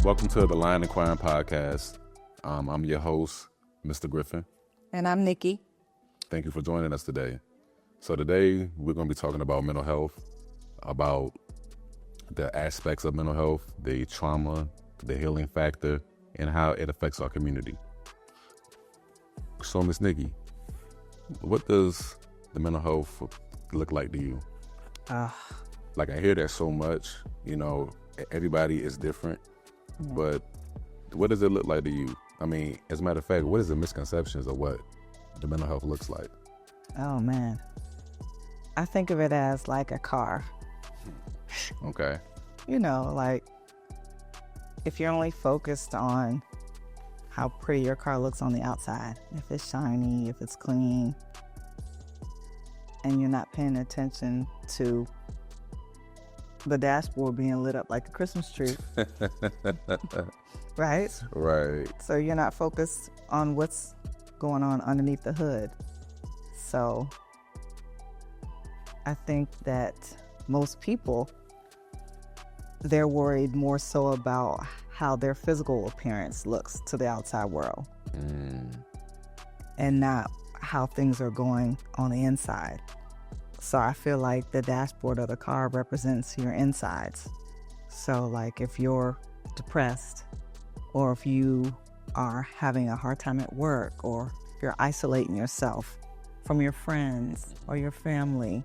Welcome to the Lyin Cryin podcast. I'm your host, Mr. Griffin. And I'm Nikki. Thank you for joining us today. So today we're going to be talking about mental health, about the aspects of mental health, the trauma, the healing factor, and how it affects our community. So Miss Nikki, what does the mental health look like to you? Like I hear that so much, everybody is different, but what does it look like to you? I mean, as a matter of fact, what is the misconceptions of what the mental health looks like? Oh man, I think of it as like a car. Okay. Like if you're only focused on how pretty your car looks on the outside, if it's shiny, if it's clean, and you're not paying attention to the dashboard being lit up like a Christmas tree, right? Right. So you're not focused on what's going on underneath the hood. So I think that most people, they're worried more so about how their physical appearance looks to the outside world and not how things are going on the inside. So I feel like the dashboard of the car represents your insides. So like if you're depressed, or if you are having a hard time at work, or you're isolating yourself from your friends or your family,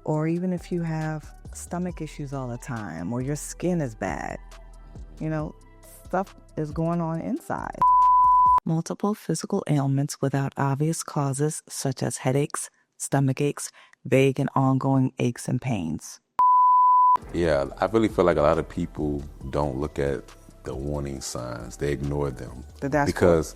or even if you have stomach issues all the time, or your skin is bad, stuff is going on inside. Multiple physical ailments without obvious causes, such as headaches, stomach aches, vague and ongoing aches and pains. Yeah, I really feel like a lot of people don't look at the warning signs. They ignore them because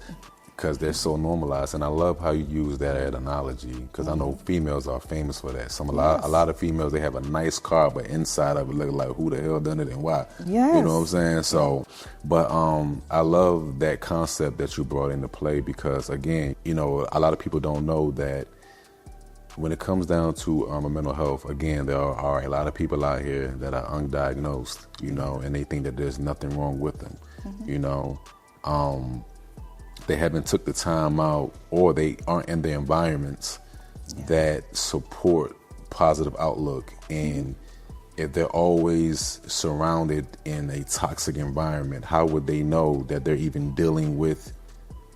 they're so normalized. And I love how you use that as an analogy, because I know females are famous for that. A lot of females, they have a nice car, but inside of it look like who the hell done it and why. Yes. You know what I'm saying? So, but I love that concept that you brought into play, because again, a lot of people don't know that when it comes down to mental health, again, there are a lot of people out here that are undiagnosed, and they think that there's nothing wrong with them, They haven't took the time out, or they aren't in the environments that support positive outlook. And if they're always surrounded in a toxic environment, how would they know that they're even dealing with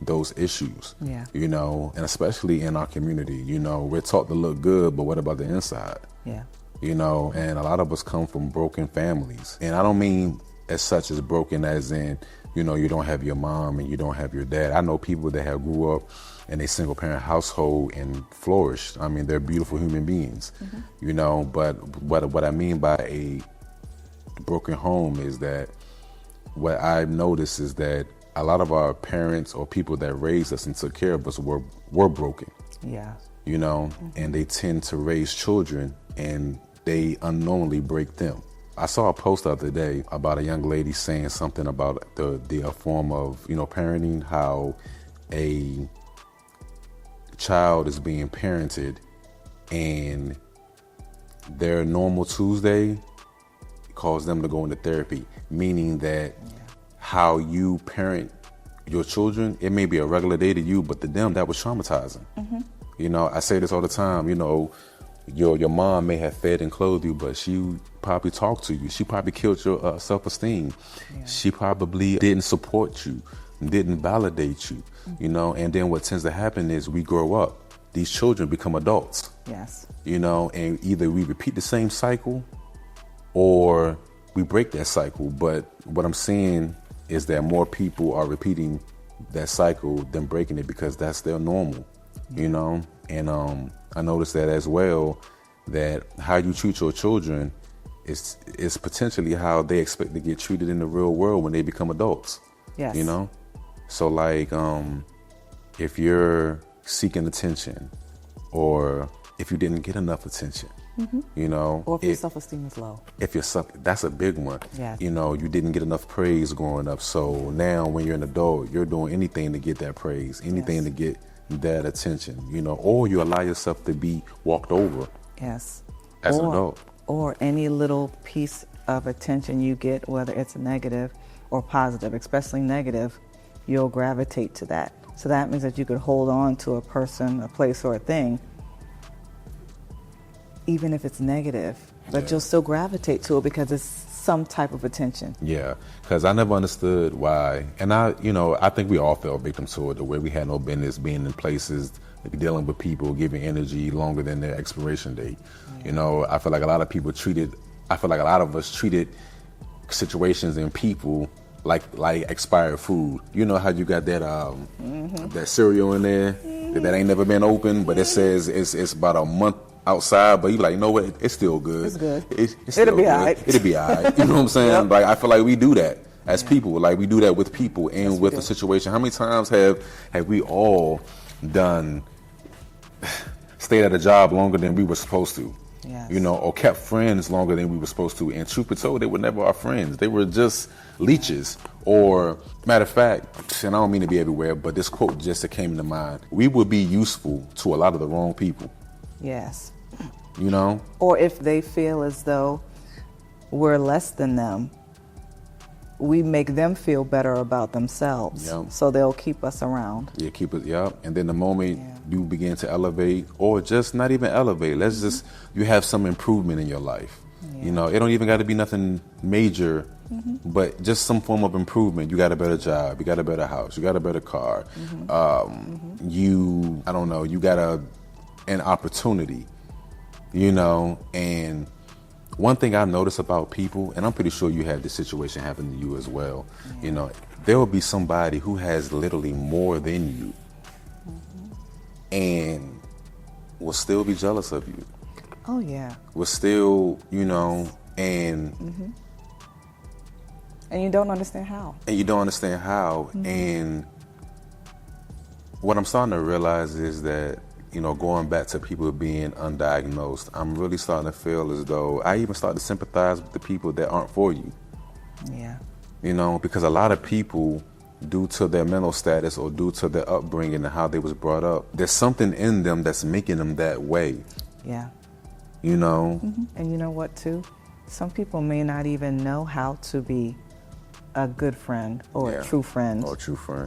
those issues? And especially in our community, we're taught to look good, but what about the inside? And a lot of us come from broken families, and I don't mean as such as broken as in you don't have your mom and you don't have your dad. I know people that have grew up in a single parent household and flourished. I mean, they're beautiful human beings, but what I mean by a broken home is that what I've noticed is that a lot of our parents or people that raised us and took care of us were broken. And they tend to raise children and they unknowingly break them. I saw a post the other day about a young lady saying something about the form of, parenting, how a child is being parented and their normal Tuesday caused them to go into therapy, meaning that how you parent your children, it may be a regular day to you, but to them that was traumatizing. I say this all the time, your mom may have fed and clothed you, but she probably talked to you. She probably killed your self-esteem. She probably didn't support you, didn't validate you, and then what tends to happen is we grow up. These children become adults. And either we repeat the same cycle or we break that cycle. But what I'm seeing is that more people are repeating that cycle than breaking it, because that's their normal, And I noticed that as well, that how you treat your children is potentially how they expect to get treated in the real world when they become adults. So like if you're seeking attention, or if you didn't get enough attention, or if your self-esteem is low. That's a big one. Yes. You didn't get enough praise growing up. So now when you're an adult, you're doing anything to get that praise, anything to get that attention, or you allow yourself to be walked over. Yes. As an adult. Or any little piece of attention you get, whether it's negative or positive, especially negative, you'll gravitate to that. So that means that you could hold on to a person, a place, or a thing, even if it's negative, but you'll still gravitate to it because it's some type of attention. Yeah, because I never understood why, and I think we all fell victim to it, the way we had no business being in places, dealing with people, giving energy longer than their expiration date. Yeah. I feel like a lot of us treated situations and people like expired food. You know how you got that that cereal in there that ain't never been opened, but it says it's about a month outside, but you like, you know what? It's still good. It's good. It's still It'll be good. all right. It'll be all right. You know what I'm saying? Yep. Like, I feel like we do that as people. Like, we do that with people and Yes, with we a do. situation. How many times have we all stayed at a job longer than we were supposed to? Yes. Or kept friends longer than we were supposed to. And truth be told, they were never our friends. They were just leeches. Or, matter of fact, and I don't mean to be everywhere, but this quote just came to mind. We would be useful to a lot of the wrong people. Yes. Or if they feel as though we're less than them, we make them feel better about themselves. Yep. So they'll keep us around. Yeah, keep it, And then the moment you begin to elevate, or just not even elevate, you have some improvement in your life. Yeah. It don't even got to be nothing major, but just some form of improvement. You got a better job, you got a better house, you got a better car. You got an opportunity, and one thing I notice about people, and I'm pretty sure you had this situation happen to you as well, there will be somebody who has literally more than you and will still be jealous of you. Oh, yeah. Will still, and you don't understand how. And what I'm starting to realize is that, going back to people being undiagnosed, I'm really starting to feel as though I even start to sympathize with the people that aren't for you. Yeah. Because a lot of people, due to their mental status or due to their upbringing and how they was brought up, there's something in them that's making them that way. Yeah. And you know what, too? Some people may not even know how to be a good friend or a true friend.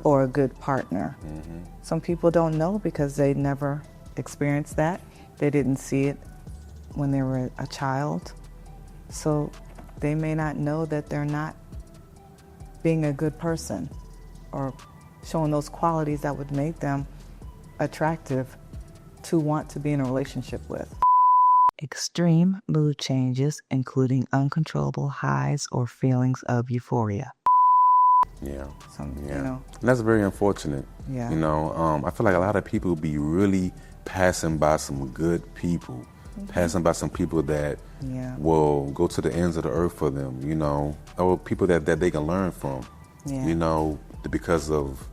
Or a good partner. Some people don't know because they never experienced that. They didn't see it when they were a child. So they may not know that they're not being a good person or showing those qualities that would make them attractive to want to be in a relationship with. Extreme mood changes, including uncontrollable highs or feelings of euphoria. Yeah. And that's very unfortunate. Yeah. I feel like a lot of people be really passing by some good people, passing by some people that will go to the ends of the earth for them, or people that they can learn from, because of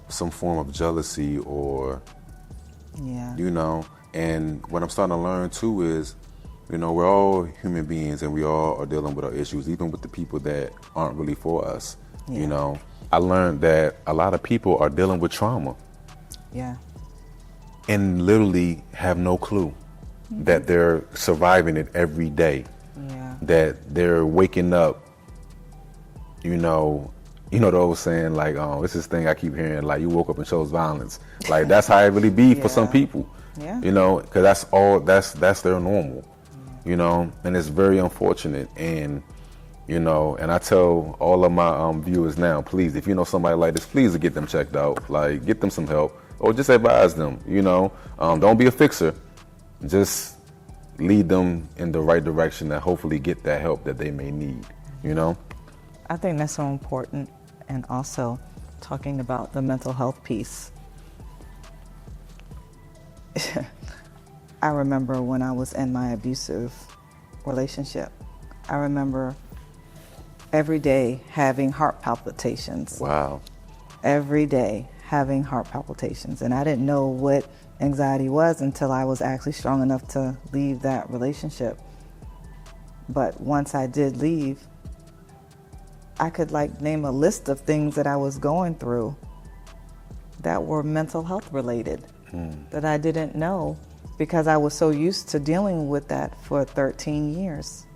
some form of jealousy or, and what I'm starting to learn too is, we're all human beings and we all are dealing with our issues, even with the people that aren't really for us. Yeah. I learned that a lot of people are dealing with trauma. Yeah. And literally have no clue that they're surviving it every day. Yeah. That they're waking up, the old saying, like, it's this thing I keep hearing, like, you woke up and chose violence. Like, that's how it really be for some people. Yeah. Because that's their normal, and it's very unfortunate. And and I tell all of my viewers now, please, if you know somebody like this, please get them checked out. Like, get them some help, or just advise them. Don't be a fixer. Just lead them in the right direction and hopefully get that help that they may need. I think that's so important, and also talking about the mental health piece. I remember when I was in my abusive relationship, I remember every day having heart palpitations. Wow. Every day having heart palpitations. And I didn't know what anxiety was until I was actually strong enough to leave that relationship. But once I did leave, I could name a list of things that I was going through that were mental health related that I didn't know because I was so used to dealing with that for 13 years.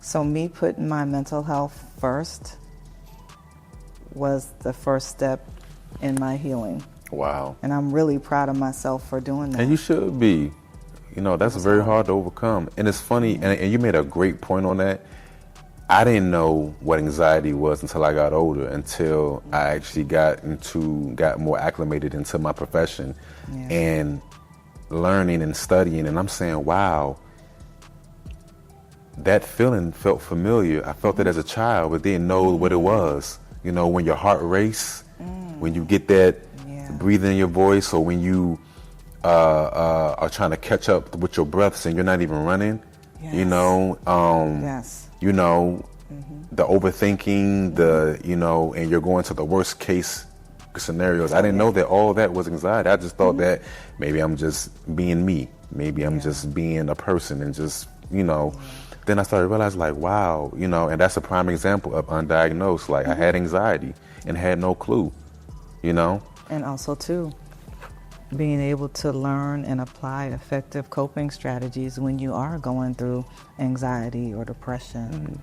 So me putting my mental health first was the first step in my healing. Wow. And I'm really proud of myself for doing that. And you should be. You know, that's very hard to overcome. And it's funny, and you made a great point on that. I didn't know what anxiety was until I got older, until I actually got more acclimated into my profession and learning and studying. And I'm saying, wow, that feeling felt familiar. I felt it as a child, but didn't know what it was. You know, when your heart races, when you get that breathing in your voice, or when you are trying to catch up with your breaths and you're not even running, you know, you know, the overthinking, and you're going to the worst case scenarios. I didn't know that all that was anxiety. I just thought that maybe I'm just being me. Maybe I'm just being a person and just, then I started to realize, like, wow, and that's a prime example of undiagnosed. Like, I had anxiety and had no clue, And also, too, being able to learn and apply effective coping strategies when you are going through anxiety or depression.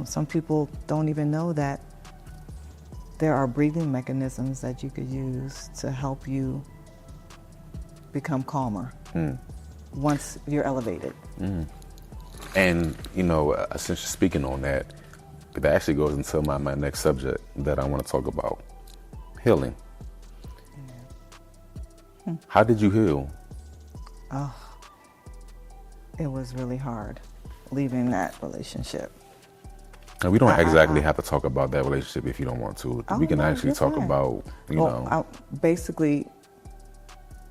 Some people don't even know that there are breathing mechanisms that you could use to help you become calmer once you're elevated. And, since you're speaking on that, that actually goes into my next subject that I want to talk about, healing. How did you heal? Oh, it was really hard leaving that relationship. And we don't exactly have to talk about that relationship if you don't want to. We can actually talk about, basically,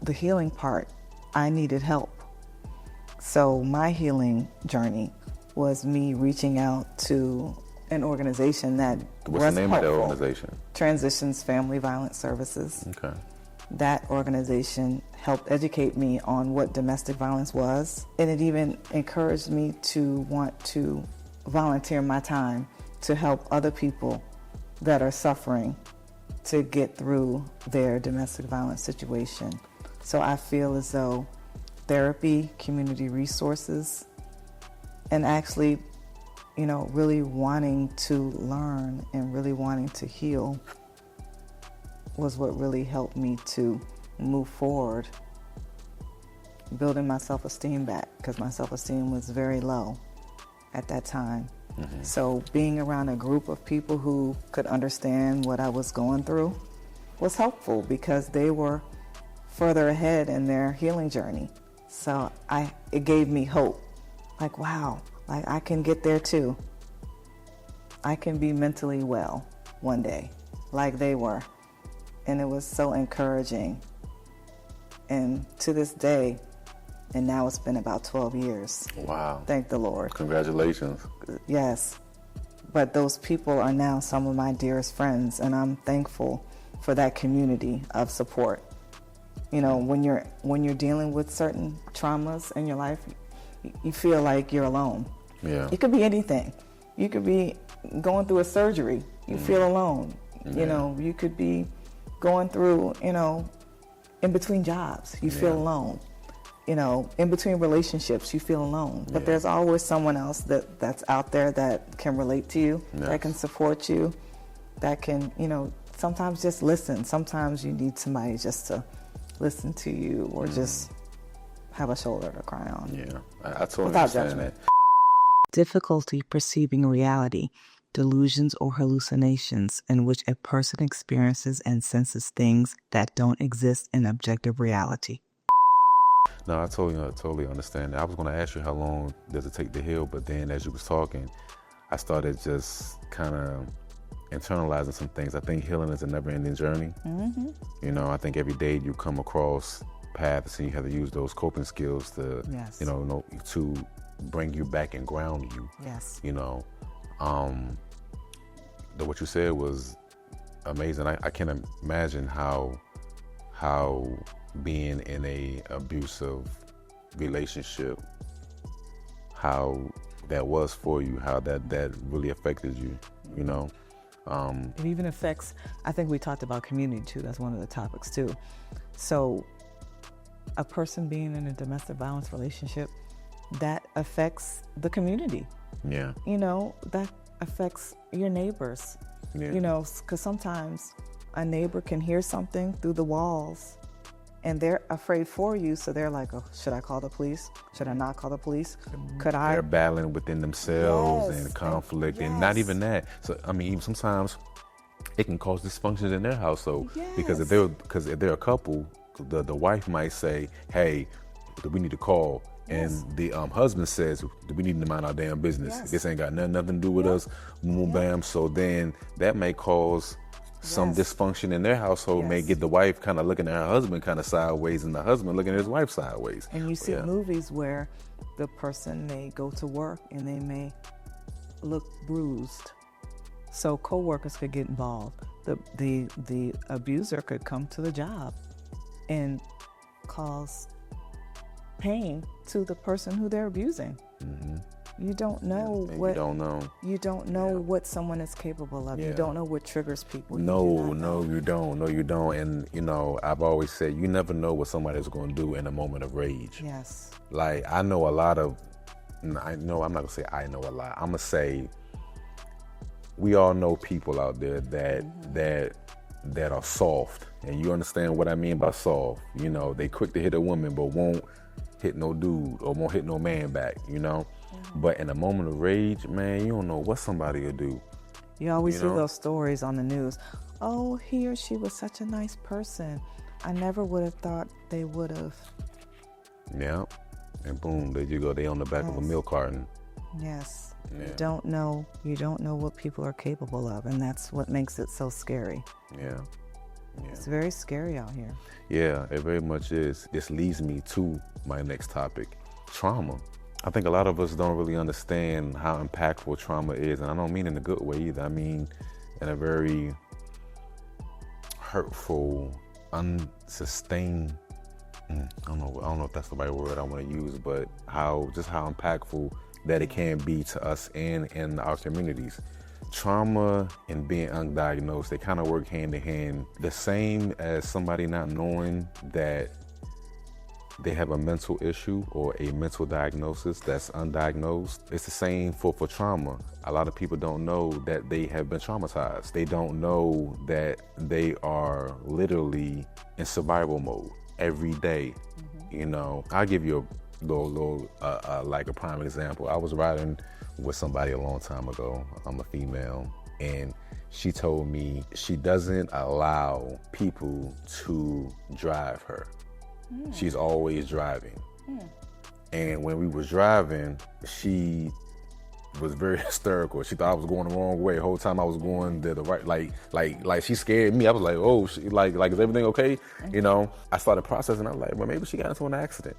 the healing part, I needed help. So my healing journey was me reaching out to an organization that What's the name of that organization? Transitions Family Violence Services. Okay. That organization helped educate me on what domestic violence was, and it even encouraged me to want to volunteer my time to help other people that are suffering to get through their domestic violence situation. So I feel as though therapy, community resources, and actually, really wanting to learn and really wanting to heal was what really helped me to move forward, building my self-esteem back, because my self-esteem was very low at that time. So being around a group of people who could understand what I was going through was helpful, because they were further ahead in their healing journey. So it gave me hope. Like, wow, like I can get there too. I can be mentally well one day, like they were. And it was so encouraging. And to this day, and now it's been about 12 years. Wow. Thank the Lord. Congratulations. Yes. But those people are now some of my dearest friends, and I'm thankful for that community of support. When you're dealing with certain traumas in your life, you feel like you're alone. Yeah. It could be anything. You could be going through a surgery. You feel alone. Yeah. You could be going through, in between jobs, you feel alone. In between relationships, you feel alone. But there's always someone else that's out there that can relate to you, that can support you, that can, sometimes just listen. Sometimes you need somebody just to listen to you, or just have a shoulder to cry on. Yeah, I totally Without understand judgment. that. Difficulty perceiving reality, delusions or hallucinations in which a person experiences and senses things that don't exist in objective reality. No, I totally understand that. I was going to ask you how long does it take to heal, but then as you was talking, I started just kind of internalizing some things. I think healing is a never-ending journey. I think every day you come across paths and you have to use those coping skills to, to bring you back and ground you. Yes. What you said was amazing. I can't imagine how being in a abusive relationship, how that was for you, how that really affected you, It even affects, I think we talked about community too, that's one of the topics too. So a person being in a domestic violence relationship, that affects the community. Yeah. You know, that affects your neighbors. Yeah. You know, because sometimes a neighbor can hear something through the walls and they're afraid for you. So they're like, oh, should I call the police? Should I not call the police? Could I? They're battling within themselves Yes, and conflict, and and not yes. even that. So, I mean, even sometimes it can cause dysfunctions in their household. Because if Yes. they're a couple, the wife might say, hey, we need to call. And Yes. the husband says, we need to mind our damn business. Yes. This ain't got nothing to do with us. Boom, bam. So then that may cause some Yes. dysfunction in their household, may Yes. get the wife kind of looking at her husband kind of sideways, and the husband looking at his wife sideways. And you see Yeah. movies where the person may go to work and they may look bruised. So co-workers could get involved. The abuser could come to the job and cause pain to the person who they're abusing. Mm-hmm. You don't know And what you don't know. what someone is capable of. Yeah. You don't know what triggers people. You do No, not know. you don't. No, you don't. And, you know, I've always said you never know what somebody's going to do in a moment of rage. Yes. Like, I know a lot of, I'm not going to say I know a lot. I'm going to say we all know people out there that are soft. And you understand what I mean by soft. You know, they quick to hit a woman but won't hit no dude or won't hit no man back, you know? But in a moment of rage, man, you don't know what somebody will do. You always You see know? those stories on the news. Oh, he or she was such a nice person. I never would have thought they would have. Yeah. And boom, there you go. They on the back of a milk carton. Yes. Yeah. You don't know what people are capable of, and that's what makes it so scary. Yeah. It's very scary out here. Yeah, it very much is. This leads me to my next topic, trauma. I think a lot of us don't really understand how impactful trauma is, and I don't mean in a good way either. I mean in a very hurtful, unsustained, I don't know if that's the right word I want to use, but how impactful that it can be to us and in our communities. Trauma and being undiagnosed, they kind of work hand in hand. The same as somebody not knowing that they have a mental issue or a mental diagnosis that's undiagnosed. It's the same for trauma. A lot of people don't know that they have been traumatized. They don't know that they are literally in survival mode every day. Mm-hmm. You know, I'll give you a little like a prime example. I was riding with somebody a long time ago. I'm a female, and she told me she doesn't allow people to drive her. She's always driving. And when we was driving, she was very hysterical. She thought I was going the wrong way. The whole time I was going the right, like she scared me. I was like, oh, like is everything okay? You know, I started processing. I'm like, well, maybe she got into an accident.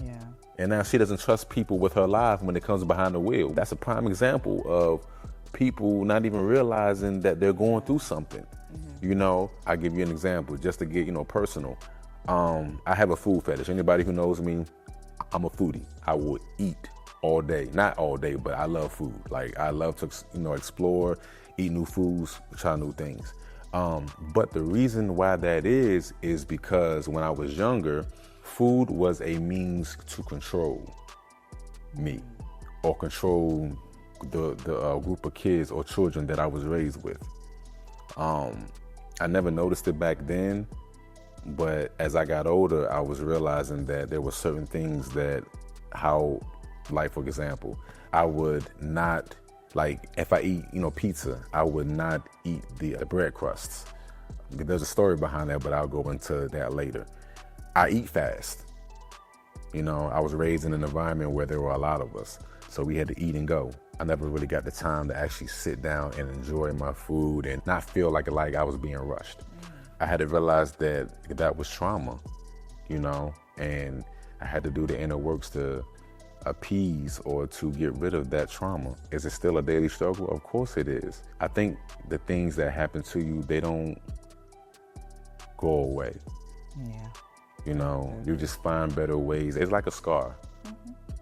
Yeah. And now she doesn't trust people with her life when it comes behind the wheel. That's a prime example of people not even realizing that they're going through something. Mm-hmm. You know, I'll give you an example just to get, personal. I have a food fetish. Anybody who knows me, I'm a foodie. I will eat all day. Not all day, but I love food. Like, I love to, explore, eat new foods, try new things. But the reason why that is because when I was younger, food was a means to control me or control the group of kids or children that I was raised with. I never noticed it back then, but as I got older, I was realizing that there were certain things like for example, I would not, like if I eat, pizza, I would not eat the bread crusts. There's a story behind that, but I'll go into that later. I eat fast. I was raised in an environment where there were a lot of us, so we had to eat and go. I never really got the time to actually sit down and enjoy my food and not feel like I was being rushed. I had to realize that was trauma, and I had to do the inner works to appease or to get rid of that trauma. Is it still a daily struggle? Of course it is. I think the things that happen to you, they don't go away. Yeah. You just find better ways. It's like a scar.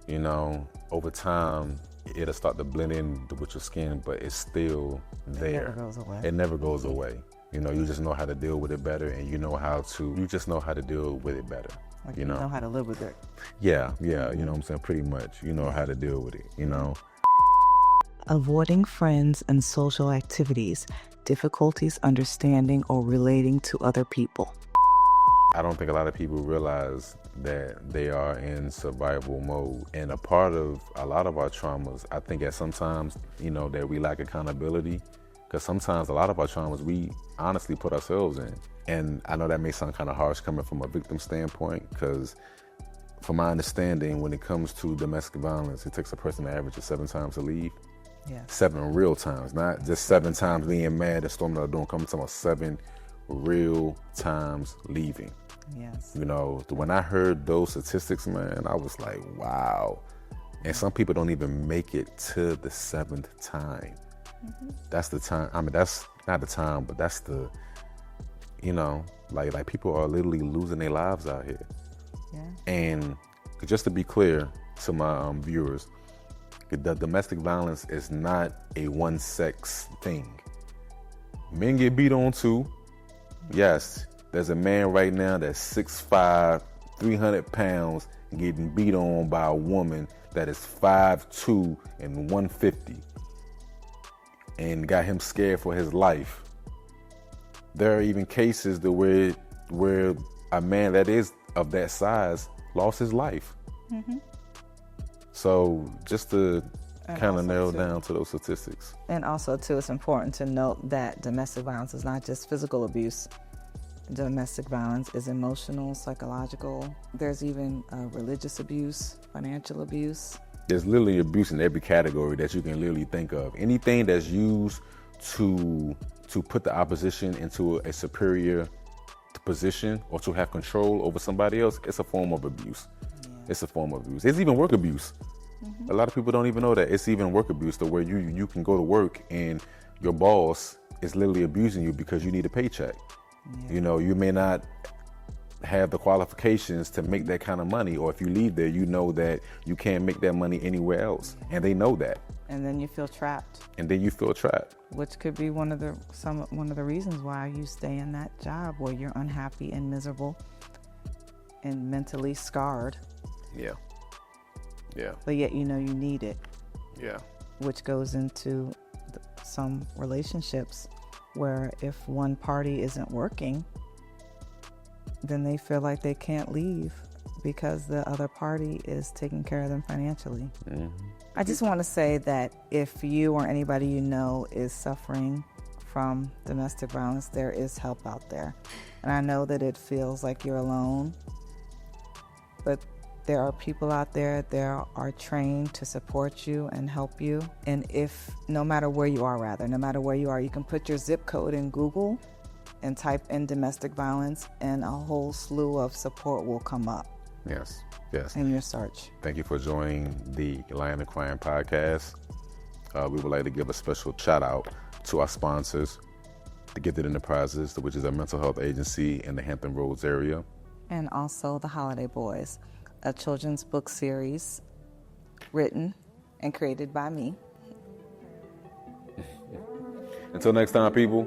Mm-hmm. Over time, it'll start to blend in with your skin, but it's still there. It never goes away. It never goes away. You just know how to deal with it better, and you just know how to deal with it better. Like you know how to live with it. Yeah, you know what I'm saying? Pretty much. You know how to deal with it, avoiding friends and social activities, difficulties understanding or relating to other people. I don't think a lot of people realize that they are in survival mode. And a part of a lot of our traumas, I think at sometimes, that we lack accountability. Because sometimes a lot of our traumas, we honestly put ourselves in. And I know that may sound kind of harsh coming from a victim standpoint, because from my understanding, when it comes to domestic violence, it takes a person to average of 7 times to leave. Yes. 7 real times, not just 7 times being mad and storming the door and coming to about 7 real times leaving. Yes. When I heard those statistics, man, I was like, wow. And some people don't even make it to the 7th time. Mm-hmm. That's the time. I mean, that's not the time, but that's the, like people are literally losing their lives out here. Yeah. And just to be clear to my viewers, the domestic violence is not a one-sex thing. Men get beat on too. Yes, there's a man right now that's 6'5", 300 pounds, getting beat on by a woman that is 5'2" and 150, and got him scared for his life. There are even cases where a man that is of that size lost his life. Mm-hmm. So just to kind of narrow down to those statistics. And also, too, it's important to note that domestic violence is not just physical abuse. Domestic violence is emotional, psychological. There's even religious abuse, financial abuse. There's literally abuse in every category that you can literally think of. Anything that's used to put the opposition into a superior position or to have control over somebody else, it's a form of abuse. Yeah. It's a form of abuse. It's even work abuse. Mm-hmm. A lot of people don't even know that. It's even work abuse, to where you can go to work and your boss is literally abusing you because you need a paycheck. Yeah. You may not have the qualifications to make that kind of money, or if you leave there, that you can't make that money anywhere else, and they know that. And then you feel trapped. Which could be one of the reasons why you stay in that job where you're unhappy and miserable and mentally scarred. Yeah. Yeah. But yet you need it. Yeah. Which goes into some relationships where if one party isn't working, then they feel like they can't leave because the other party is taking care of them financially. Mm-hmm. I just want to say that if you or anybody you know is suffering from domestic violence, there is help out there. And I know that it feels like you're alone, but there are people out there that are trained to support you and help you. And no matter where you are, you can put your zip code in Google and type in domestic violence, and a whole slew of support will come up. Yes. In your search. Thank you for joining the Lyin Cryin podcast. We would like to give a special shout out to our sponsors, the Gifted Enterprises, which is a mental health agency in the Hampton Roads area. And also the Holiday Boys, a children's book series written and created by me. Until next time, people.